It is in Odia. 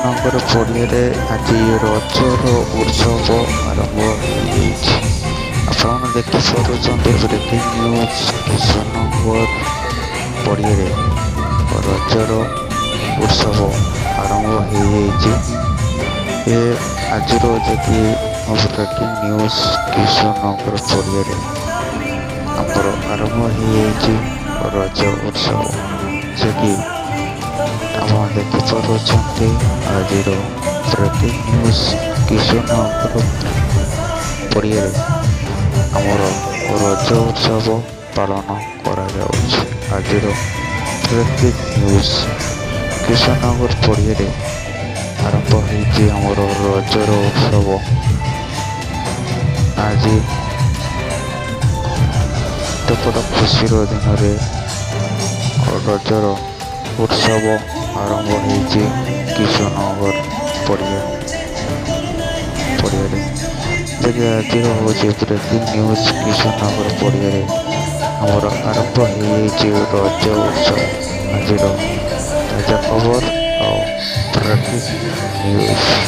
କୃଷ୍ଣନଗର ପଡ଼ିଆରେ ଆଜି ରଜର ଉତ୍ସବ ଆରମ୍ଭ ହୋଇଯାଇଛି। ଆପଣ ଦେଖିପାରୁଛନ୍ତି ବ୍ରେକିଂ ନ୍ୟୁଜ୍ କୃଷ୍ଣନଗର ପଡ଼ିଆରେ ରଜର ଉତ୍ସବ ଆରମ୍ଭ ହୋଇଯାଇଛି। ଏ ଆଜିର ଯଦି ବ୍ରେକିଂ ନ୍ୟୁଜ୍ କୃଷ୍ଣନଗର ପଡ଼ିଆରେ ଆମର ଆରମ୍ଭ ହୋଇଯାଇଛି ରଜ ଉତ୍ସବ, ଯେ କି ଆପଣ ଦେଖିପାରୁଛନ୍ତି ଆଜିର ବ୍ରେକିଂ ନ୍ୟୁଜ୍ କୃଷ୍ଣନଗର ପଡ଼ିଆରେ ଆମର ରଜ ଉତ୍ସବ ପାଳନ କରାଯାଉଛି। ଆଜିର ବ୍ରେକିଂ ନ୍ୟୁଜ୍ କୃଷ୍ଣନଗର ପଡ଼ିଆରେ ଆରମ୍ଭ ହୋଇଛି ଆମର ରଜର ଉତ୍ସବ। ଆଜି ଏତେ ବଡ଼ ଖୁସିର ଦିନରେ ରଜର ଉତ୍ସବ ଆରମ୍ଭ ହୋଇଛି କୃଷ୍ଣନଗର ପଡ଼ିଆରେ। ଯଦି ଆଜିର ହେଉଛି ବ୍ରେକିଂ ନ୍ୟୁଜ୍ କୃଷ୍ଣନଗର ପଡ଼ିଆରେ ଆମର ଆରମ୍ଭ ହୋଇଯାଇଛି ରଜ ଉତ୍ସବ। ଆଜିର ତାଜା ଖବର ଆଉ ବ୍ରେକିଂ ନ୍ୟୁଜ୍।